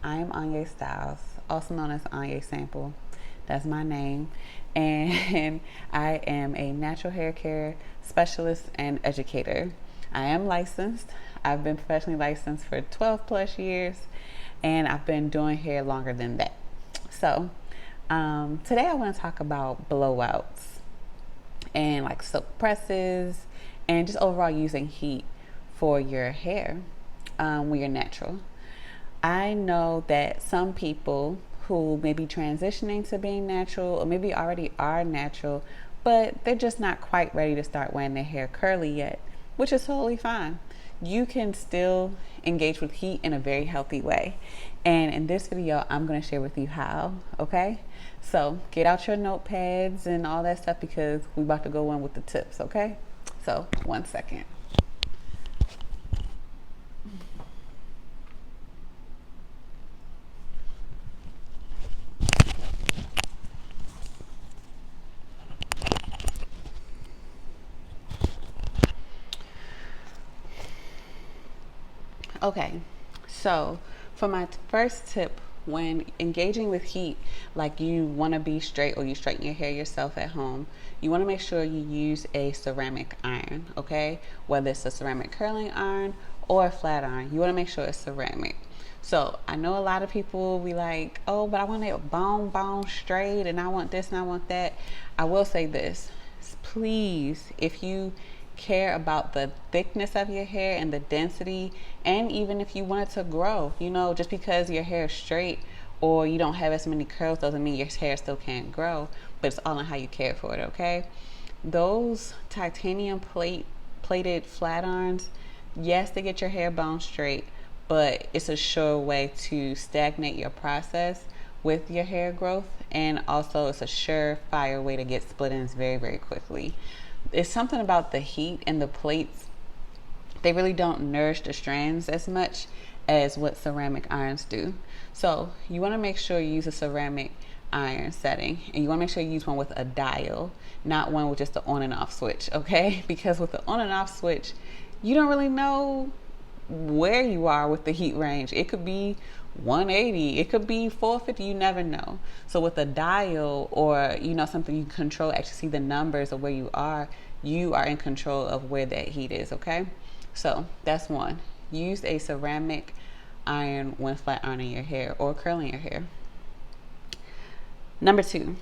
I am Anya Styles, also known as Anya Sample. That's my name. And I am a natural hair care specialist and educator. I am licensed. I've been professionally licensed for 12 plus years, and I've been doing hair longer than that. So, today I want to talk about blowouts and like silk presses and just overall using heat for your hair when you're natural. I know that some people who may be transitioning to being natural or maybe already are natural, but they're just not quite ready to start wearing their hair curly yet, which is totally fine. You can still engage with heat in a very healthy way. And in this video, I'm going to share with you how, okay? So get out your notepads and all that stuff because we're about to go in with the tips, okay? So 1 second. Okay, so for my first tip, when engaging with heat, like you want to be straight or you straighten your hair yourself at home, you want to make sure you use a ceramic iron, okay? Whether it's a ceramic curling iron or a flat iron, you want to make sure it's ceramic. So I know a lot of people be like, oh, but I want it bone straight and I want this and I want that. I will say this, please, if you care about the thickness of your hair and the density, and even if you want it to grow, just because your hair is straight or you don't have as many curls doesn't mean your hair still can't grow, but it's all on how you care for it, okay? Those titanium plated flat irons, yes, they get your hair bone straight, but it's a sure way to stagnate your process with your hair growth, and also it's a surefire way to get split ends very, very quickly. It's something about the heat and the plates. They really don't nourish the strands as much as what ceramic irons do. So you want to make sure you use a ceramic iron setting, and you want to make sure you use one with a dial, not one with just the on and off switch, okay? Because with the on and off switch, you don't really know where you are with the heat range. It could be 180, it could be 450, you never know. So with a dial or something you control, actually see the numbers of where you are in control of where that heat is, okay? So that's one. Use a ceramic iron when flat ironing your hair or curling your hair. Number two,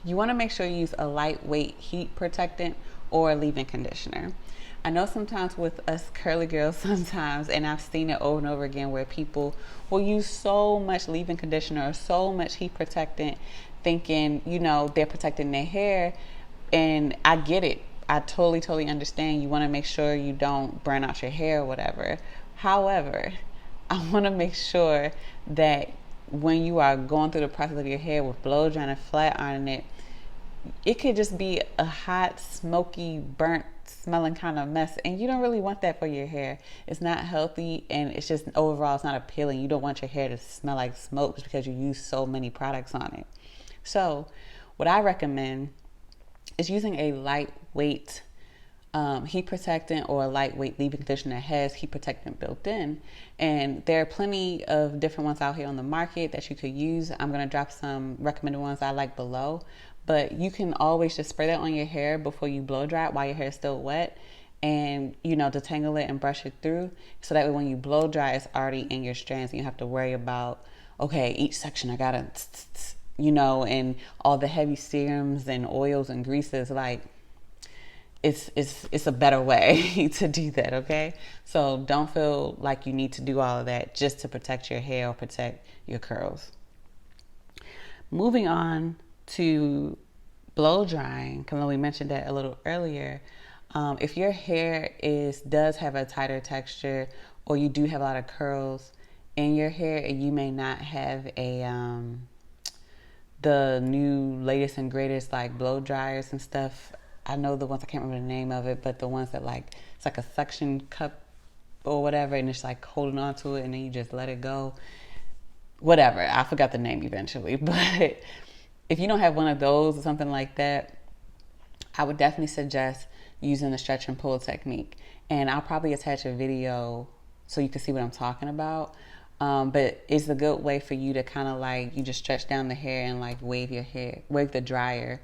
you want to make sure you use a lightweight heat protectant or a leave-in conditioner. I know sometimes with us curly girls sometimes, and I've seen it over and over again, where people will use so much leave-in conditioner or so much heat protectant thinking, they're protecting their hair. And I get it. I totally understand. You want to make sure you don't burn out your hair or whatever. However, I want to make sure that when you are going through the process of your hair with blow drying and flat ironing it, it could just be a hot, smoky, burnt smelling kind of mess, and you don't really want that for your hair. It's not healthy, and it's just overall it's not appealing. You don't want your hair to smell like smoke just because you use so many products on it. So what I recommend is using a lightweight heat protectant or a lightweight leave-in conditioner that has heat protectant built in. And there are plenty of different ones out here on the market that you could use. I'm going to drop some recommended ones I like below. But you can always just spray that on your hair before you blow dry it while your hair is still wet, and detangle it and brush it through. So that way when you blow dry, it's already in your strands and you have to worry about, okay, each section I gotta, and all the heavy serums and oils and greases. Like, it's a better way to do that, okay? So don't feel like you need to do all of that just to protect your hair or protect your curls. Moving on to blow drying, because we mentioned that a little earlier. If your hair does have a tighter texture, or you do have a lot of curls in your hair, and you may not have the new latest and greatest like blow dryers and stuff. I know the ones, I can't remember the name of it, but the ones that it's like a suction cup or whatever, and it's like holding on to it and then you just let it go. Whatever, I forgot the name eventually, but if you don't have one of those or something like that, I would definitely suggest using the stretch and pull technique. And I'll probably attach a video so you can see what I'm talking about. But it's a good way for you to kind of like, you just stretch down the hair and like wave the dryer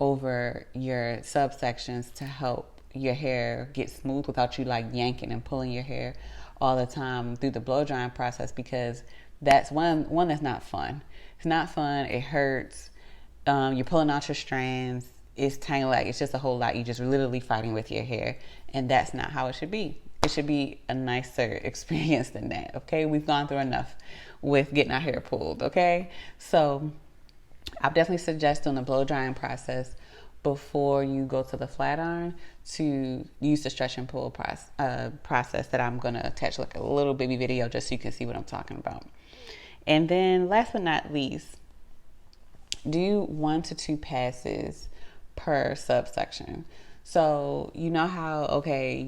over your subsections to help your hair get smooth without you like yanking and pulling your hair all the time through the blow drying process, because that's one that's not fun. It's not fun. It hurts. You're pulling out your strands. It's tiny, like it's just a whole lot. You're just literally fighting with your hair, and that's not how it should be. It should be a nicer experience than that. Okay, we've gone through enough with getting our hair pulled. Okay, so I definitely suggest doing the blow drying process before you go to the flat iron, to use the stretch and pull process that I'm going to attach like a little baby video just so you can see what I'm talking about. And then last but not least, do 1 to 2 passes per subsection. So you know how, okay,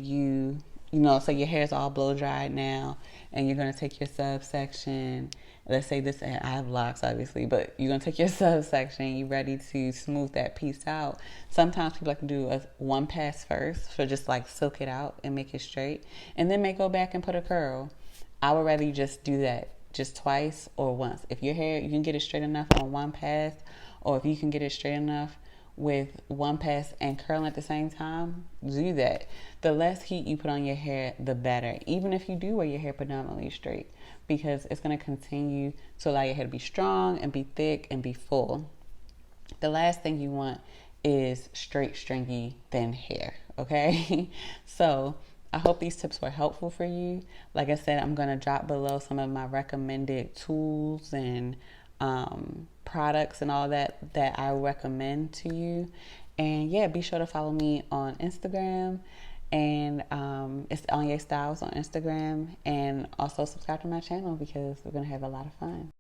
so your hair is all blow dried now, and you're gonna take your subsection. Let's say this, I have locks obviously, but you're gonna take your subsection. You're ready to smooth that piece out. Sometimes people like to do a 1 pass first, so just like silk it out and make it straight, and then may go back and put a curl. I would rather you just do that just twice or once. If your hair, you can get it straight enough on 1 pass, or if you can get it straight enough with 1 pass and curling at the same time, do that. The less heat you put on your hair, the better. Even if you do wear your hair predominantly straight, because it's going to continue to allow your hair to be strong and be thick and be full. The last thing you want is straight, stringy, thin hair. Okay, so I hope these tips were helpful for you. Like I said, I'm going to drop below some of my recommended tools and products and all that I recommend to you. And yeah, be sure to follow me on Instagram, and it's Anya Styles on Instagram, and also subscribe to my channel because we're going to have a lot of fun.